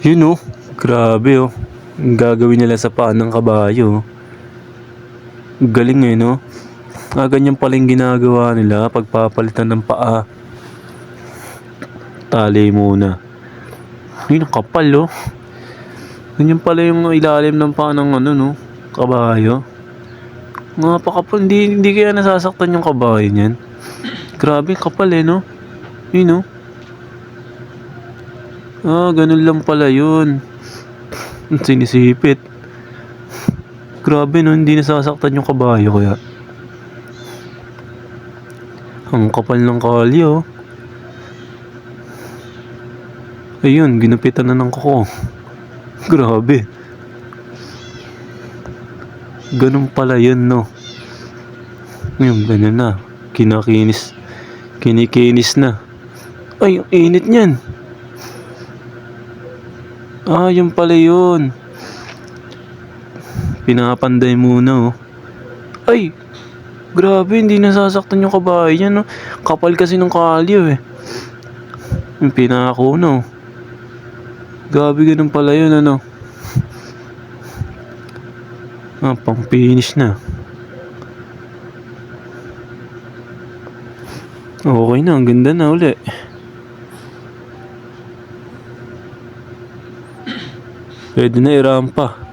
Yun oh, grabe oh. Ang gagawin nila sa paa ng kabayo. Galing eh no? Ganyan pala yung ginagawa nila pagpapalitan ng paa. Tali muna. Yun, ang kapal oh. Ganyan pala yung ilalim ng paa ng ano no, kabayo. Napakapal, hindi kaya nasasaktan yung kabayo niyan. Grabe, kapal eh no? Yun oh. Ganun lang pala yun. Sinisipit. Grabe no, hindi nasasaktan yung kabayo kaya. Ang kapal ng kalyo. Ayun, ginupitan na ng kuko. Grabe. Ganun pala yun no. Ngayon, ganun na. Kinikinis na. Ay, ang init niyan. Yun pala yun. Pinapanday muna oh. Ay, grabe, hindi nasasaktan yung kabayo niya no. Kapal kasi ng kalyo eh. Yung pinako no. Grabe, ganun pala yun ano. Pang finish na. Okay na, ang ganda na uli. Pwede na irampa.